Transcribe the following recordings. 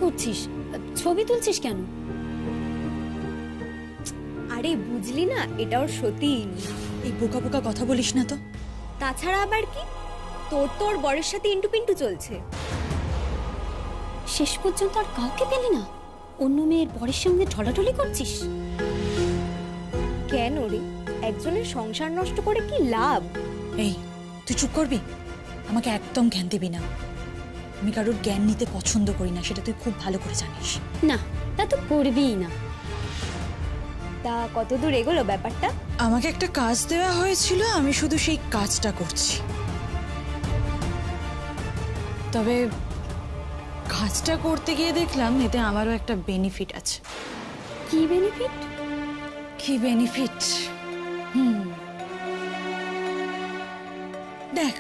করছিস? ছবি তুলছিস কেন? আরে বুঝলি না, এটা ওর সতীন। এই বোকা বোকা কথা বলিস না তো। তাছাড়া আবার কি, তোর বরের সাথে ইন্টু পিন্টু চলছে। শেষ পর্যন্ত আর কাউকে পেলি না? অন্য মেয়ের বরের সঙ্গে ঢলাঢলি করছিস কেন রে? একজনের সংসার নষ্ট করে কি লাভ? এই তুই চুপ করবি, আমাকে একদম জ্ঞান দিবি না। আমি কারোর জ্ঞান নিতে পছন্দ করি না, সেটা তুই খুব ভালো করে জানিস। না, তা তো করবিই না। তা কতদূর এগোলো ব্যাপারটা? আমাকে একটা কাজ দেওয়া হয়েছিল, আমি শুধু সেই কাজটা করছি। তবে কাজটা করতে গিয়ে দেখলাম এতে আমারও একটা বেনিফিট আছে। কি বেনিফিট? কি বেনিফিট? দেখ,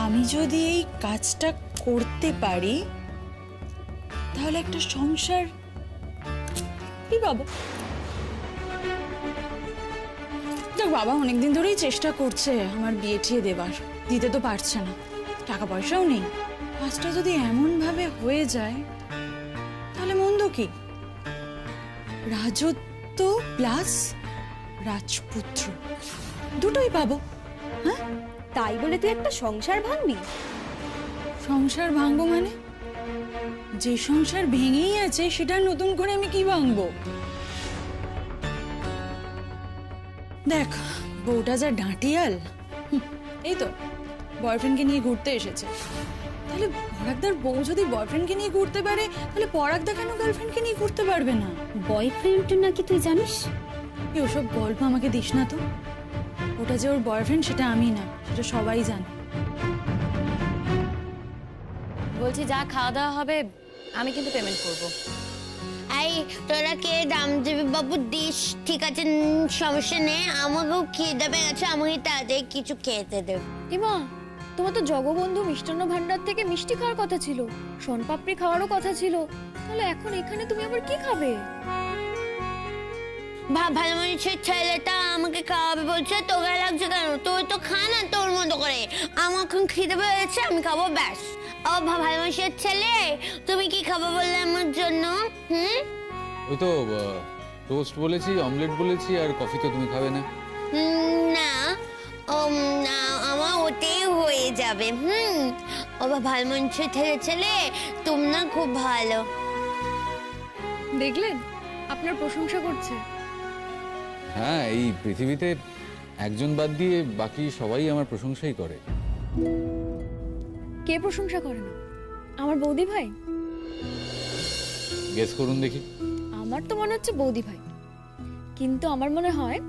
আমি যদি এই কাজটা করতে পারি তাহলে একটা সংসার কি বাবা। দেখ বাবা অনেকদিন ধরেই চেষ্টা করছে আমার বিয়ে ঠিয়ে দেবার, দিতে তো পারছে না, টাকা পয়সাও নেই। কাজটা যদি এমন ভাবে হয়ে যায় তাহলে মন্দ কি? রাজত্ব প্লাস রাজপুত্র দুটোই পাবো। হ্যাঁ, তাই বলে তুই একটা সংসার ভাঙবি? সংসার ভাঙবো মানে? যে সংসার ভেঙেই আছে সেটা নতুন করে আমি কি ভাঙবো? দেখ বউটা যা ডাঁটিয়াল, এই তো বয়ফ্রেন্ডকে নিয়ে ঘুরতে এসেছে। তাহলে পরাগদার বউ যদি বয়ফ্রেন্ডকে নিয়ে ঘুরতে পারে তাহলে পরাগদা কেন গার্লফ্রেন্ডকে নিয়ে ঘুরতে পারবে না? বয়ফ্রেন্ড নাকি তুই জানিস? ওসব গল্প আমাকে দিস না তো। ওটা যে ওর বয়ফ্রেন্ড সেটা আমি না, সেটা সবাই জানে। বলছি যা খাওয়া দাওয়া হবে আমি কিন্তু পেমেন্ট করব। এই তোরা কে দাম দেবে বাবু দিস, ঠিক আছে সমস্যা নেই। আমাকেও খিদে পেয়েছে, আমাকে তাড়াতাড়ি কিছু খেতে দে। ইমা, তোমার তো জগবন্ধু মিষ্টান্ন ভান্ডার থেকে মিষ্টি খাওয়ার কথা ছিল, শনপাপড়ি খাওয়ারও কথা ছিল, তাহলে এখন এখানে তুমি আবার কি খাবে? ভালো মানুষের ছেলেটা আমাকে খাওয়াবে বলছে, তোকে লাগছে কেন? তুই তো খা না তোর মতো করে। আমার এখন খিদে পেয়েছে, আমি খাবো ব্যাস। ও ভালো মানুষের ছেলে, তুমি কি খাবো বললে আমার জন্য? ওই তো টোস্ট বলেছি, অমলেট বলেছি, আর কফি তো তুমি খাবে না। না না, আমার ওতেই হয়ে যাবে। ও ভালো মানুষের ছেলে, তুমি না খুব ভালো। দেখলেন, আপনার প্রশংসা করছে। হ্যাঁ, এই পৃথিবীতে একজন বাদ দিয়ে বাকি সবাই আমার প্রশংসাই করে। কে প্রশংসা করে না? আমার বৌদি ভাই? গেস করুন দেখি। আমার তো মনে হচ্ছে বৌদি ভাই, কিন্তু আমার মনে হয়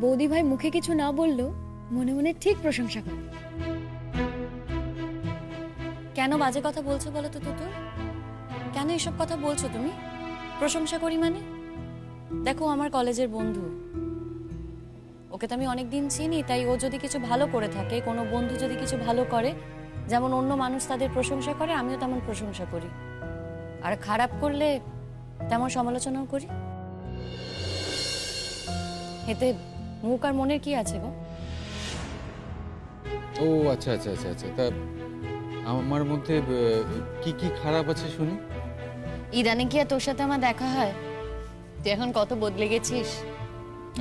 বৌদি ভাই মুখে কিছু না বললেও মনে মনে ঠিক প্রশংসা করে। কেন বাজে কথা বলছো বলো তো তুতু? কেন এসব কথা বলছো তুমি? প্রশংসা করি মানে? দেখো আমার কলেজের বন্ধু, ওকে তো আমি অনেকদিন চিনি, তাই ও যদি কিছু ভালো করে থাকে, কোনো বন্ধু যদি কিছু ভালো করে, যেমন অন্য মানুষ তাদের প্রশংসা করে, আমিও তেমন প্রশংসা করি। আর খারাপ করলে তেমন সমালোচনাও করি। এতে মুখ আর মনের কি আছে গো? ও আচ্ছা আচ্ছা আচ্ছা আচ্ছা, তা আমার মধ্যে কি কি খারাপ আছে শুনি। ইদানিং কি আর তোর সাথে আমার দেখা হয়? তুই এখন কত বদলে গেছিস।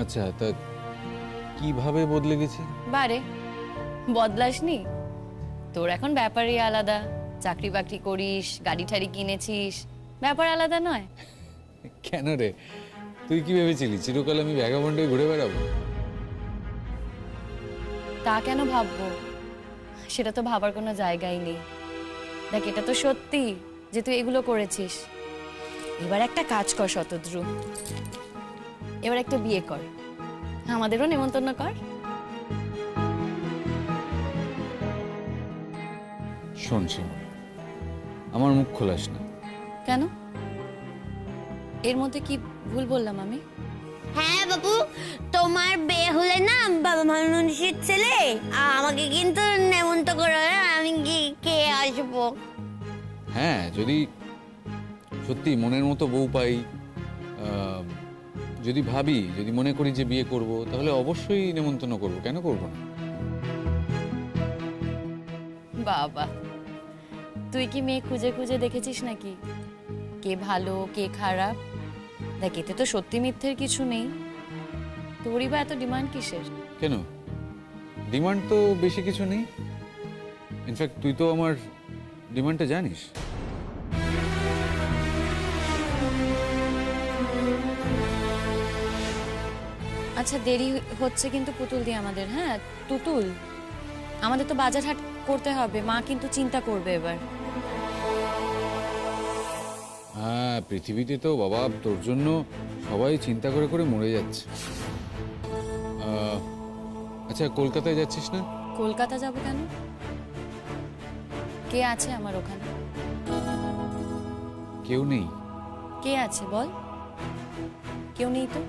আচ্ছা, তা কিভাবে বদলে গেছি? বারে বদলাসনি? তোর এখন ব্যাপারই আলাদা, চাকরি বাকরি করিস, গাড়ি ঠাড়ি কিনেছিস, ব্যাপার আলাদা নয়? কেন রে, তুই কি ভেবেছিলি চিরকাল আমি ভ্যাগাবন্ডে ঘুরে বেড়াবো? তা কেন ভাববো? সেটা তো ভাবার কোনো জায়গাই নেই। দেখ, এটা তো সত্যি যে তুই এগুলো করেছিস। এবার একটা কাজ কর শতদ্রু, এবার একটা বিয়ে কর, আমাদেরও নেমন্তন্ন কর। শোন শিমুল, আমার মুখ খোলাস না। কেন? এর মধ্যে কি ভুল বললাম আমি? হ্যাঁ বাবু, তোমার বিয়ে হলে না বাবা মানুষের ছেলে আমাকে কিন্তু নেমন্ত করো, আমি কে আসবো। হ্যাঁ, যদি সত্যি মনের মতো বউ পাই, যদি ভাবি, যদি মনে করি যে বিয়ে করব, তাহলে অবশ্যই নেমন্তন্ন করব, কেন করব না? বাবা, তুই কি মেয়ে খুঁজে খুঁজে দেখেছিস নাকি কে ভালো কে খারাপ? দেখ, এতে তো সত্যি মিথ্যের কিছু নেই। তোরই বা এত ডিমান্ড কিসের? কেন, ডিমান্ড তো বেশি কিছু নেই। ইনফ্যাক্ট তুই তো আমার ডিমান্ডটা জানিস। আচ্ছা, দেরি হচ্ছে কিন্তু পুতুল দিয়ে আমাদের। হ্যাঁ তুতুল, আমাদের তো বাজার হাট করতে হবে, মা কিন্তু চিন্তা করবে এবার। হ্যাঁ, পৃথিবীতে তো বাবা তোর জন্য সবাই চিন্তা করে করে মরে যাচ্ছে। আচ্ছা, কলকাতায় যাচ্ছিস না? কলকাতা যাব কেন? কে আছে আমার ওখানে? কেউ নেই। কে আছে বল? কেউ নেই তো।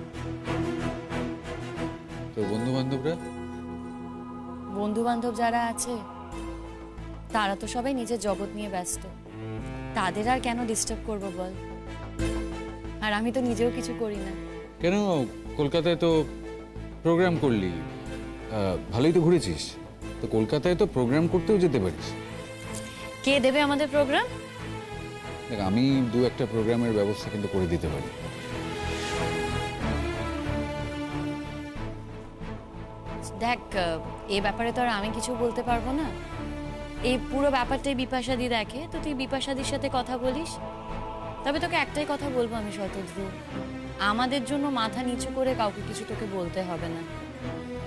তোর বন্ধু বান্ধবরা? বন্ধু বান্ধব যারা আছে তারা তো সবাই নিজের জগৎ নিয়ে ব্যস্ত, তাদের আর কেন ডিস্টার্ব করব বল? আর আমি তো নিজেও কিছু করি না। কেন, কলকাতায় তো প্রোগ্রাম করলি, ভালোই তো ঘুরেছিস। তো কলকাতায় তো প্রোগ্রাম করতেও যেতে পারিস। কে দেবে আমাদের প্রোগ্রাম? দেখ, আমি দু একটা প্রোগ্রামের ব্যবস্থা কিন্তু করে দিতে পারি। দেখ, এই ব্যাপারে তো আর আমি কিছু বলতে পারবো না। এই পুরো ব্যাপারটাই বিপাশাদি দেখে, তো তুই বিপাশাদির সাথে কথা বলিস। তবে তোকে একটাই কথা বলবো আমি, শতদ্রু, আমাদের জন্য মাথা নিচু করে কাউকে কিছু তোকে বলতে হবে না।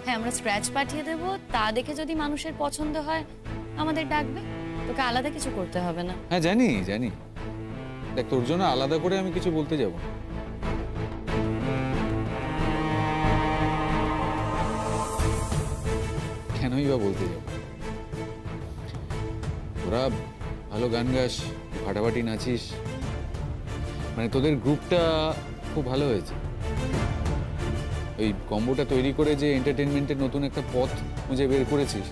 হ্যাঁ, আমরা স্ক্র্যাচ পাঠিয়ে দেবো, তা দেখে যদি মানুষের পছন্দ হয় আমাদের ডাকবে, তোকে আলাদা কিছু করতে হবে না। হ্যাঁ জানি জানি। দেখ, তোর জন্য আলাদা করে আমি কিছু বলতে যাব না। কেনই বা বলতে যাব? তোরা ভালো গান গাস, ফাটাফাটি নাচিস, মানে তোদের গ্রুপটা খুব ভালো হয়েছে। ওই কম্বোটা তৈরি করে যে এন্টারটেনমেন্টের নতুন একটা পথ খুঁজে বের করেছিস,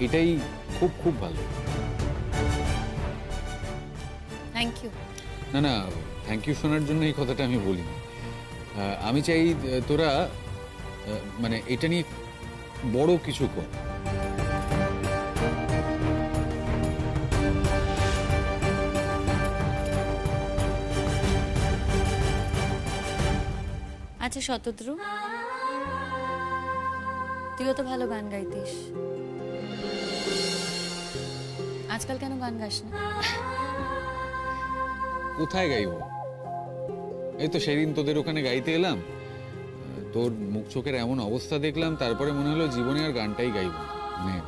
এটাই খুব খুব ভালো। Thank you. না না, থ্যাংক ইউ শোনার জন্য এই কথাটা আমি বলি। আমি চাই তোরা মানে এটা নিয়ে বড় কিছু কর। আচ্ছা শতদ্রু, তুইও তো ভালো গান গাইতিস, আজকাল কেন গান গাস না? কোথায় গাইব? এই তো সেদিন তোদের ওখানে গাইতে এলাম, তোর মুখ চোখের এমন অবস্থা দেখলাম, তারপরে মনে হলো জীবনে আর গানটাই গাইব। মানে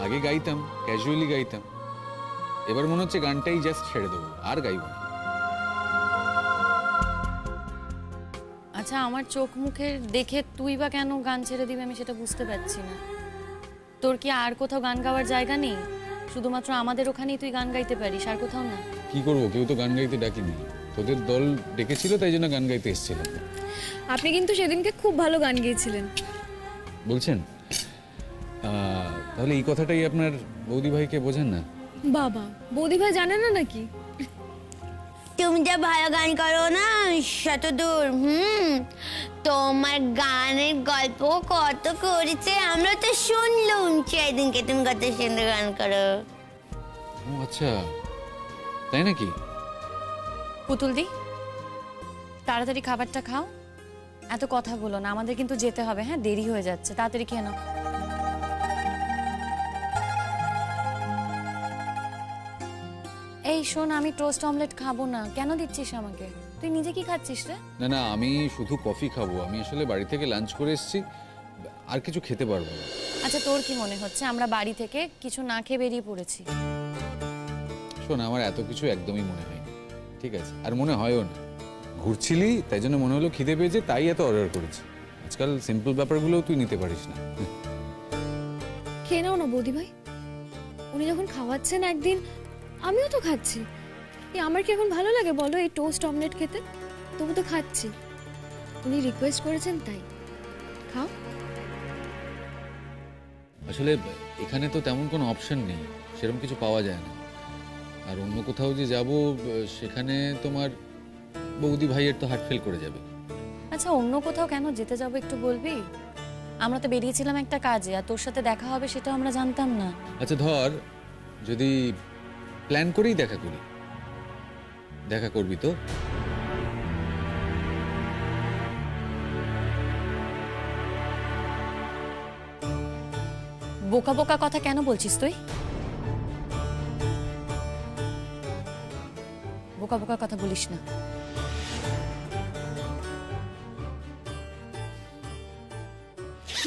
আগে গাইতাম, ক্যাজুয়ালি গাইতাম, এবার মনে হচ্ছে গানটাই জাস্ট ছেড়ে দেবো, আর গাইব না। আচ্ছা, আমার চোখ মুখের দেখে তুই বা কেন গান ছেড়ে দিবি আমি সেটা বুঝতে পারছি না। তোর কি আর কোথাও গান গাওয়ার জায়গা নেই? শুধুমাত্র আমাদের ওখানেই তুই গান গাইতে পারিস, আর কোথাও না? কি করবো, কেউ তো গান গাইতে ডাকিনি, তোদের দল ডেকেছিল তাই জন্য গান গাইতে এসেছিলাম। আপনি কিন্তু সেদিনকে খুব ভালো গান গেয়েছিলেন। বলছেন? তাহলে এই কথাটাই আপনার বৌদি ভাইকে বোঝেন না? বাবা, বৌদি ভাই জানে না নাকি? তুমি যা ভালো গান করো না শতদূর, তোমার গানের গল্প কত করেছে আমরা তো শুনলুম সেদিনকে, তুমি কত সুন্দর গান করো। ও আচ্ছা, তাই নাকি? পুতুল দি, তাড়াতাড়ি খাবারটা খাও, এত কথা বলো না, আমাদের কিন্তু যেতে হবে। হ্যাঁ, দেরি হয়ে যাচ্ছে, তাড়াতাড়ি খেয়ে নাও। এই শোন, আমি টোস্ট অমলেট খাবো না। কেন দিচ্ছিস আমাকে? তুই নিজে কি খাচ্ছিস রে? না না, আমি শুধু কফি খাবো। আমি আসলে বাড়ি থেকে লাঞ্চ করে এসেছি, আর কিছু খেতে পারবো না। আচ্ছা, তোর কি মনে হচ্ছে আমরা বাড়ি থেকে কিছু না খেয়ে বেরিয়ে পড়েছি? শোন, আমার এত কিছু একদমই মনে হয়নি, ঠিক আছে? আর মনে হয়ও না। ঘুরছিলি তাই জন্য মনে হলো খিদে পেয়েছে, তাই এত অর্ডার করেছি। আজকাল সিম্পল ব্যাপারগুলোও তুই নিতে পারিস না। খেয়ে নাও না বৌদি ভাই, উনি যখন খাওয়াচ্ছেন একদিন, আমিও তো খাচ্ছি। আমার কি এখন ভালো লাগে বলো এই টোস্ট অমলেট খেতে? তবু তো খাচ্ছি, উনি রিকোয়েস্ট করেছেন তাই। খাও। আসলে এখানে তো তেমন কোনো অপশন নেই, সেরকম কিছু পাওয়া যায় না। আর অন্য কোথাও যে যাব, সেখানে তোমার বৌদি ভাইয়ের তো হার্ট ফেল করে যাবে। আচ্ছা, অন্য কোথাও কেন যেতে যাবো একটু বলবি? আমরা তো বেরিয়েছিলাম একটা কাজে, আর তোর সাথে দেখা হবে সেটাও আমরা জানতাম না। আচ্ছা ধর, যদি প্ল্যান করেই দেখা করি। দেখা করবি তো? বোকা বোকা কথা কেন বলছিস তুই? বোকা বোকা কথা বলিস না।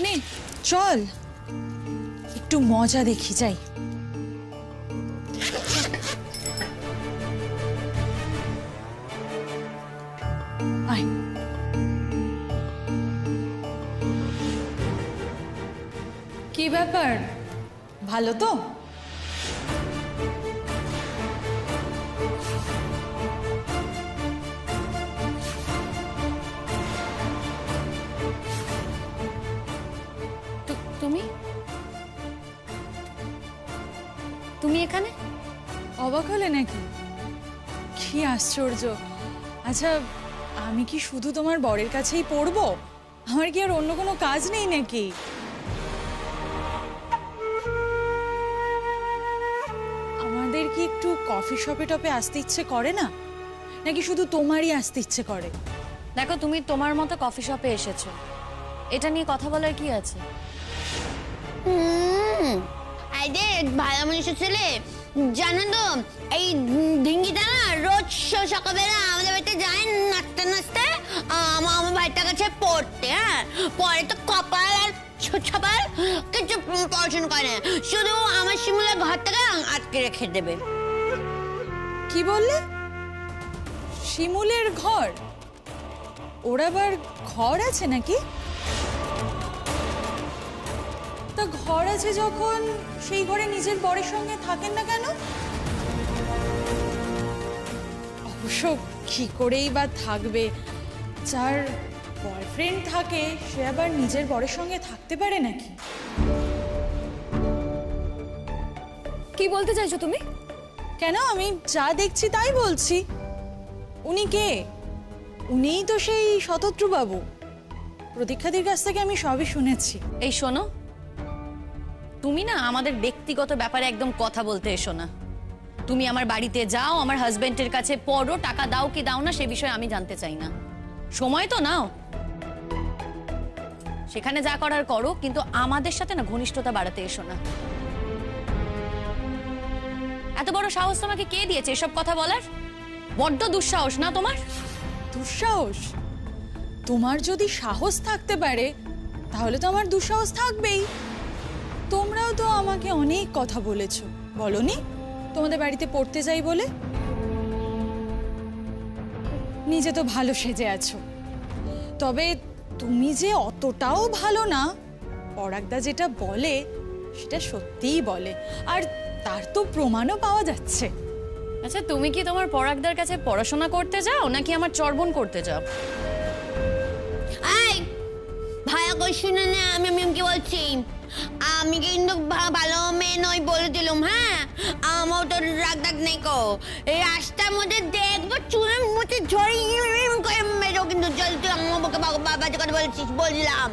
নে চল একটু মজা দেখি যাই। আয়। কি ব্যাপার, ভালো তো? তুমি তুমি এখানে? অবাক হলে নাকি? কি আশ্চর্য। আচ্ছা, আমি কি শুধু তোমার বরের কাছেই পড়বো? আমার কি আর অন্য কোনো কাজ নেই নাকি? আমাদের কি একটু কফি শপে টপে আসতে ইচ্ছে করে না, নাকি শুধু তোমারই আসতে ইচ্ছে করে? দেখো, তুমি তোমার মতো কফি শপে এসেছো, এটা নিয়ে কথা বলার কি আছে? আরে ভালো মানুষের ছেলে, জানো তো এই ঢিঙ্গিটা না রোজ সকালবেলা আমাদের বাড়িতে যায় নাচতে নাচতে আমার বাড়িটার কাছে পড়তে। হ্যাঁ, পরে তো কপাল আর ছপাল কিছু পড়াশোনা করে না, শুধু আমার শিমুলের ঘর থেকে আটকে রেখে দেবে। কি বললে? শিমুলের ঘর? ওর আবার ঘর আছে নাকি? তা ঘর আছে যখন সেই ঘরে নিজের বরের সঙ্গে থাকেন না কেন? অবশ্য কি করেই বা থাকবে, যার বয়ফ্রেন্ড থাকে সে আবার নিজের বরের সঙ্গে থাকতে পারে নাকি? কি বলতে চাইছো তুমি? কেন, আমি যা দেখছি তাই বলছি। উনি কে? উনিই তো সেই শতদ্রু বাবু। প্রতীক্ষাদির কাছ থেকে আমি সবই শুনেছি। এই শোনো, তুমি না আমাদের ব্যক্তিগত ব্যাপারে একদম কথা বলতে এসো না। তুমি আমার বাড়িতে যাও, আমার হাজবেন্ডের কাছে পড়ো, টাকা দাও কি দাও না সে বিষয়ে আমি জানতে চাই না। সময় তো নাও, সেখানে যা করার করো, কিন্তু আমাদের সাথে না ঘনিষ্ঠতা বাড়াতে এসো না। এত বড় সাহস তোমাকে কে দিয়েছে এসব কথা বলার? বড্ড দুঃসাহস না তোমার? দুঃসাহস? তোমার যদি সাহস থাকতে পারে তাহলে তো আমার দুঃসাহস থাকবেই। তোমরাও তো আমাকে অনেক কথা বলেছো, বলনি? তোমাদের বাড়িতে পড়তে যাই বলে। নিজে তো ভালো সেজে আছো, তবে তুমি যে অতটাও ভালো না, পরাগদা যেটা বলে সেটা সত্যিই বলে, আর তার তো প্রমাণও পাওয়া যাচ্ছে। আচ্ছা, তুমি কি তোমার পরাগদার কাছে পড়াশোনা করতে যাও নাকি আমার চর্বণ করতে যাও? এই ভালো করে শুনে না, আমি কি বলছি। আমি কিন্তু ভালো মেয়ে নই বলে দিলাম। হ্যাঁ, আমার তো রাগ ডাক নেই কো। এই রাস্তার মধ্যে দেখবো চুলের মুঠে ঝরে করে মেরো, কিন্তু জল তুই আমার বুকে বাবা যখন বলছিস বললাম।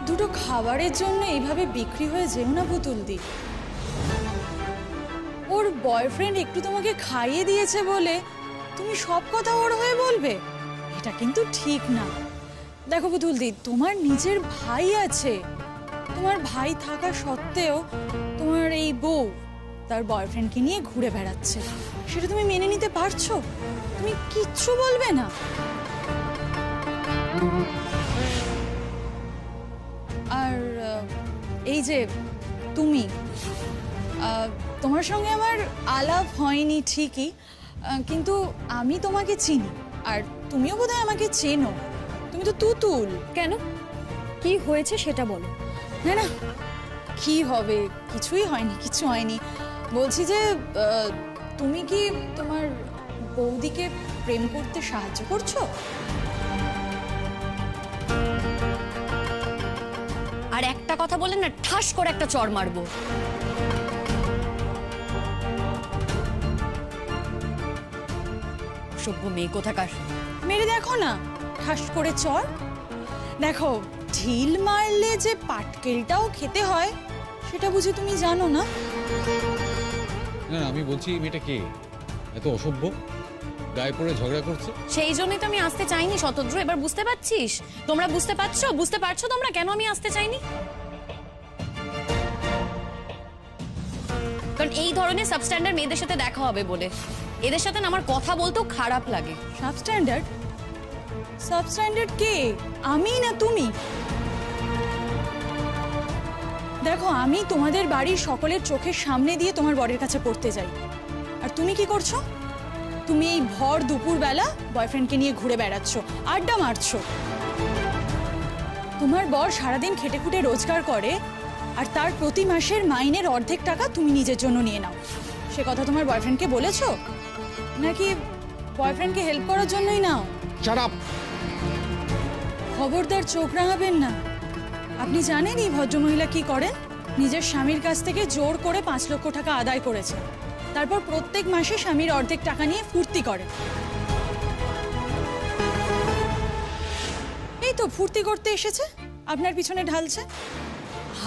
দুটো খাবারের জন্য এইভাবে বিক্রি হয়ে যেও না পুতুল দি। ওর বয়ফ্রেন্ড একটু তোমাকে খাইয়ে দিয়েছে বলে তুমি সব কথা ওর হয়ে বলবে? এটা কিন্তু ঠিক না। দেখো পুতুল দি, তোমার নিজের ভাই আছে, তোমার ভাই থাকা সত্ত্বেও তোমার এই বউ তার বয়ফ্রেন্ডকে নিয়ে ঘুরে বেড়াচ্ছে, সেটা তুমি মেনে নিতে পারছো? তুমি কিচ্ছু বলবে না? আর এই যে তুমি, তোমার সঙ্গে আমার আলাপ হয়নি ঠিকই, কিন্তু আমি তোমাকে চিনি, আর তুমিও বোধহয় আমাকে চেনো। তুমি তো তুতুল। কেন, কি হয়েছে সেটা বলো। না না, কি হবে, কিছুই হয়নি, কিছু হয়নি। বলছি যে তুমি কি তোমার বৌদিকে প্রেম করতে সাহায্য করছো? আর একটা কথা বলে না ঠাস করে একটা চড় মারবো। সভ্য মেয়ে কোথাকার। মেরে দেখো না, ঠাস করে চড়। দেখো, ঢিল মারলে যে পাটকেলটাও খেতে হয় সেটা বুঝি তুমি জানো না? না না, আমি বলছি এই মেয়েটা কে? এত অসভ্য, গায়ে পড়ে ঝগড়া করছে। সেই জন্যই তো আমি আসতে চাইনি শতদ্রু। এবার বুঝতে পারছিস? তোমরা বুঝতে পারছো? বুঝতে পারছো তোমরা কেন আমি আসতে চাইনি? কারণ এই ধরনের সাবস্ট্যান্ডার্ড মেয়েদের সাথে দেখা হবে বলে। এদের সাথে না আমার কথা বলতেও খারাপ লাগে। সাবস্ট্যান্ডার্ড? সাবস্ট্যান্ডার্ড কে? আমি না তুমি? দেখো, আমি তোমাদের বাড়ির সকলের চোখের সামনে দিয়ে তোমার বরের কাছে পড়তে যাই, আর তুমি কি করছো? তুমি এই ভর দুপুর বেলা বয়ফ্রেন্ডকে নিয়ে ঘুরে বেড়াচ্ছ, আড্ডা মারছো। তোমার বর সারাদিন খেটে খুটে রোজগার করে, আর তার প্রতি মাসের মাইনের অর্ধেক টাকা তুমি নিজের জন্য নিয়ে নাও। সে কথা তোমার বয়ফ্রেন্ডকে বলেছো? নাকি বয়ফ্রেন্ডকে হেল্প করার জন্যই নাও? Shut up! খবরদার চোখ রাঙাবেন না। আপনি জানেন এই ভদ্রমহিলা কি করেন? নিজের স্বামীর কাছ থেকে জোর করে 5 লক্ষ টাকা আদায় করেছে, তারপর প্রত্যেক মাসে স্বামীর অর্ধেক টাকা নিয়ে ফুর্তি করে। এই তো ফুর্তি করতে এসেছে, আপনার পিছনে ঢালছে।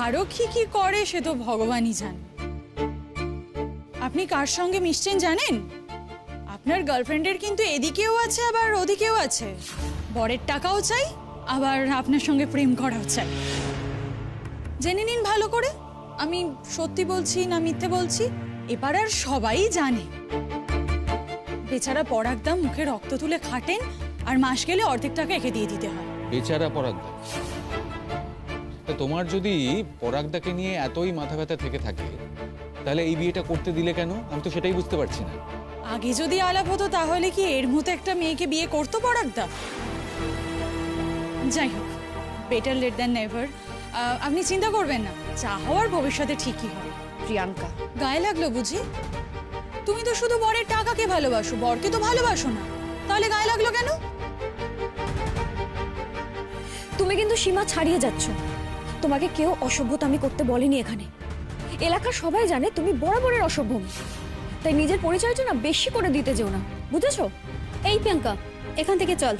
আরো কি কি করে সে তো ভগবানই জানে। আপনি কার সঙ্গে মিশছেন জানেন? আপনার গার্লফ্রেন্ডের কিন্তু এদিকেও আছে আবার ওদিকেও আছে। বরের টাকাও চাই, আবার আপনার সঙ্গে প্রেম করাও চাই। জেনে নিন ভালো করে, আমি সত্যি বলছি না মিথ্যে বলছি এবার আর সবাই জানে। বেচারা পরাগদা মুখে রক্ত তুলে খাটেন, আর মাস গেলে অর্ধেক টাকা একে দিয়ে দিতে হয়। বেচারা পরাগদা। তা তোমার যদি পরাগদাকে নিয়ে এতই মাথা ব্যথা থেকে থাকে, তাহলে এই বিয়েটা করতে দিলে কেন? আমি তো সেটাই বুঝতে পারছি না। আগে যদি আলাপ হতো তাহলে কি এর মতো একটা মেয়েকে বিয়ে করতো পরাগদা? যাই হোক, বেটার লেট দ্যান নেভার। আপনি চিন্তা করবেন না, যা হওয়ার ভবিষ্যতে ঠিকই হবে। প্রিয়াঙ্কা, গায়ে লাগলো বুঝি? তুমি তো শুধু বরের টাকাকে ভালোবাসো, বরকে তো ভালোবাসো না, তাহলে গায়ে লাগলো কেন? তুমি কিন্তু সীমা ছাড়িয়ে যাচ্ছ। তোমাকে কেউ অসভ্যতামি করতে বলেনি এখানে। এলাকার সবাই জানে তুমি বরাবরের অসভ্য মেয়ে। তাই নিজের পরিচয়টা না বেশি করে দিতে যেও না, বুঝেছো? এই প্রিয়াঙ্কা, এখান থেকে চল।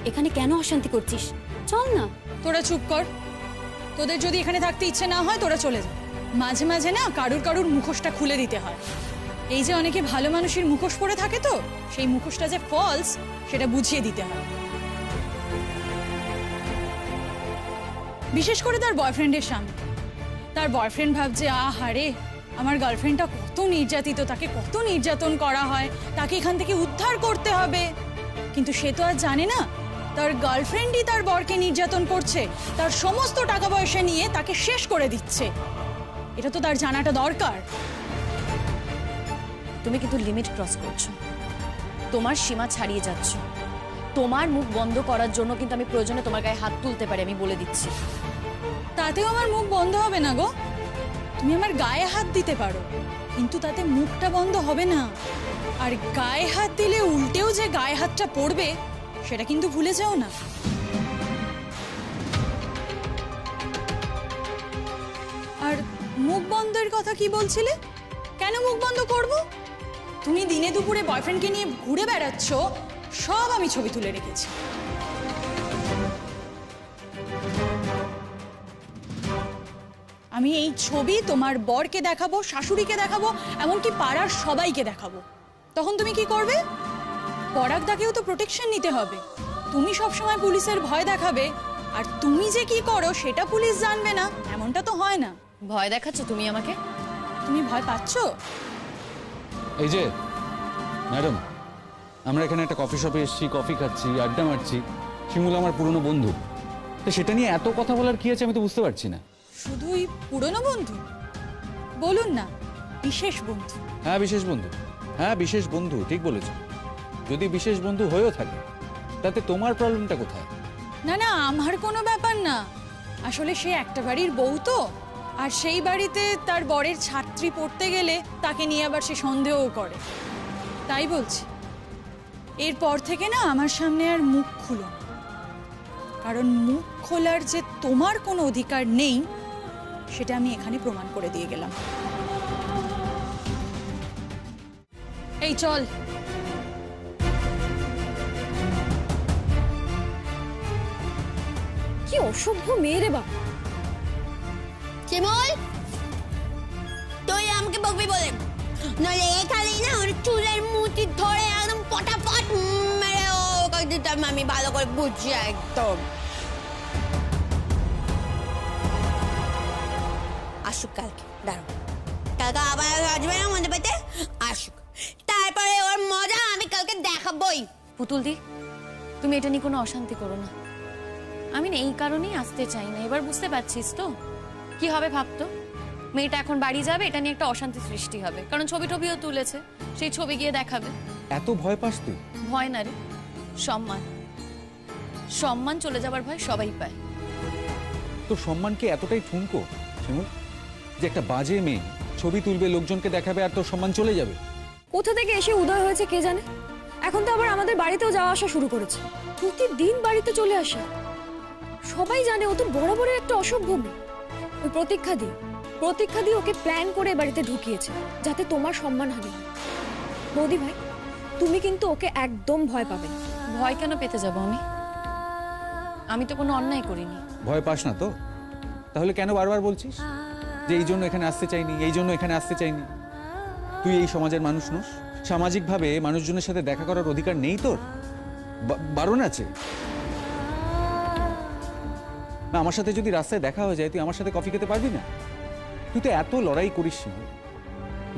এখানে কেন অশান্তি করছিস? চল না। তোরা চুপ কর। তোদের যদি এখানে থাকতে ইচ্ছে না হয় তোরা চলে যা। মাঝে মাঝে না কারুর মুখোশটা খুলে দিতে হয়। এই যে অনেকে ভালো মানুষের মুখোশ পরে থাকে, তো সেই মুখোশটা যে ফলস সেটা বুঝিয়ে দিতে হয়। বিশেষ করে তার বয়ফ্রেন্ডের সামনে। তার বয়ফ্রেন্ড ভাবছে, আহারে আমার গার্লফ্রেন্ডটা কত নির্যাতিত, তাকে কত নির্যাতন করা হয়, তাকে এখান থেকে উদ্ধার করতে হবে। কিন্তু সে তো আর জানে না তার গার্লফ্রেন্ডই তার বরকে নির্যাতন করছে, তার সমস্ত টাকা পয়সা নিয়ে তাকে শেষ করে দিচ্ছে। এটা তো তার জানাটা দরকার। তুমি কিন্তু লিমিট ক্রস করছো, তোমার সীমা ছাড়িয়ে যাচ্ছ। তোমার মুখ বন্ধ করার জন্য কিন্তু আমি প্রয়োজনে তোমার গায়ে হাত তুলতে পারি, আমি বলে দিচ্ছি। তাতেও আমার মুখ বন্ধ হবে না গো। তুমি আমার গায়ে হাত দিতে পারো, কিন্তু তাতে মুখটা বন্ধ হবে না। আর গায়ে হাত দিলে উল্টেও যে গায়ে হাতটা পড়বে সেটা কিন্তু ভুলে যাও না। আর মুখ বন্ধের কথা কি বলছিলে? কেন মুখ বন্ধ করব? তুমি দিনে দুপুরে বয়ফ্রেন্ডকে নিয়ে ঘুরে বেড়াচ্ছ, সব আমি ছবি তুলে রেখেছি। আমি এই ছবি তোমার বরকে দেখাবো, শাশুড়িকে দেখাবো, এমনকি পাড়ার সবাইকে দেখাবো। তখন তুমি কি করবে? পরাগদাকেও তো প্রোটেকশন নিতে হবে। তুমি সবসময় পুলিশের ভয় দেখাবে, আর তুমি যে কি করো সেটা পুলিশ জানবে না, এমনটা তো হয় না। ভয় দেখাচ্ছ তুমি আমাকে? তুমি ভয় পাচ্ছ? এই যে ম্যাডাম, আমরা এখানে একটা কফি শপে এসেছি, কফি খাচ্ছি, আড্ডা মারছি। শিমুল আমার পুরনো বন্ধু, তো সেটা নিয়ে এত কথা বলার কি আছে আমি তো বুঝতে পারছি না। শুধুই পুরনো বন্ধু? বলুন না বিশেষ বন্ধু। হ্যাঁ বিশেষ বন্ধু, হ্যাঁ বিশেষ বন্ধু, ঠিক বলেছ। যদি বিশেষ বন্ধু হয়েও থাকে তাতে তোমার প্রবলেমটা কোথায়? না না, আমার কোনো ব্যাপার না। আসলে সে একটা বাড়ির বউ তো, আর সেই বাড়িতে তার বরের ছাত্রী পড়তে গেলে তাকে নিয়ে আবার সে সন্দেহও করে। তাই বলছি, এরপর থেকে না আমার সামনে আর মুখ খুলো না। কারণ মুখ খোলার যে তোমার কোনো অধিকার নেই সেটা আমি এখানে প্রমাণ করে দিয়ে গেলাম। এই চল। কি অসভ্য মেয়ে রে বাবা! শিমুল, আমাকে বকবি বলে, নইলে এখানেই না ওর চুলের মুঠি ধরে একদম পটাপট মেরে ওকে দিতাম, আমি ভালো করে বুঝছি একদম। আসুক কালকে, দাঁড়াও, কালকে আবার আসবে না মনে পেতে, আসুক, তারপরে ওর মজা আমি কালকে দেখাবই। পুতুল দি, তুমি এটা নিয়ে কোনো অশান্তি করো না। আমি না এই কারণেই আসতে চাই না। এবার বুঝতে পারছিস তো কি হবে ভাবতো? মেয়েটা এখন বাড়ি যাবে, এটা নিয়ে একটা অশান্তি সৃষ্টি হবে, কারণ ছবি টবিও তুলেছে, সেই ছবি গিয়ে দেখাবে। এত ভয় পাস তুই? ভয় না রে, সম্মান। সম্মান চলে যাবার ভয় সবাই পায়। তোর সম্মানকে এতটাই ঠুনকো শিমুল, যে একটা বাজে মেয়ে ছবি তুলবে, লোকজনকে দেখাবে, আর তোর সম্মান চলে যাবে? কোথা থেকে এসে উদয় হয়েছে কে জানে, এখন তো আবার আমাদের বাড়িতেও যাওয়া আসা শুরু করেছে, প্রতিদিন বাড়িতে চলে আসে। সবাই জানে ও তো বরাবরের একটা অসভ্য মেয়ে। ওই প্রতীক্ষা দিয়ে ওকে প্ল্যান করে বাড়িতে ঢুকিয়েছে যাতে তোমার সম্মান হানি হয়। বৌদি ভাই, তুমি কিন্তু ওকে একদম ভয় পাবে না। ভয় কেন পেতে যাব আমি? আমি তো কোনো অন্যায় করিনি। ভয় পাস না তো? তাহলে কেন বারবার বলছিস যে এই জন্য এখানে আসতে চাইনি, এই জন্য এখানে আসতে চাইনি? তুই এই সমাজের মানুষ নস? সামাজিকভাবে মানুষজনের সাথে দেখা করার অধিকার নেই তোর? বারণ আছে? না, আমার সাথে যদি রাস্তায় দেখা হয়ে যায় তুই আমার সাথে কফি খেতে পারবি না? তুই তো এত লড়াই করিস,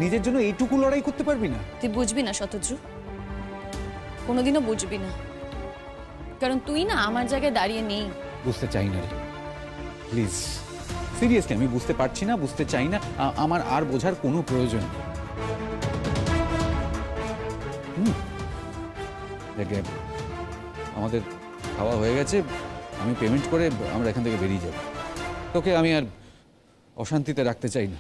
নিজের জন্য এইটুকু লড়াই করতে পারবি না? তুই বুঝবি না শতদ্রু, কোনোদিনও বুঝবি না, কারণ তুই না আমার জায়গায় দাঁড়িয়ে নেই। বুঝতে চাই না রে, প্লিজ, সিরিয়াসলি আমি বুঝতে পারছি না, বুঝতে চাই না, আমার আর বোঝার কোনো প্রয়োজন নেই। দেখে আমাদের খাওয়া হয়ে গেছে, আমি পেমেন্ট করে আমরা এখান থেকে বেরিয়ে যাব। তোকে আমি আর অশান্তিতে রাখতে চাই না।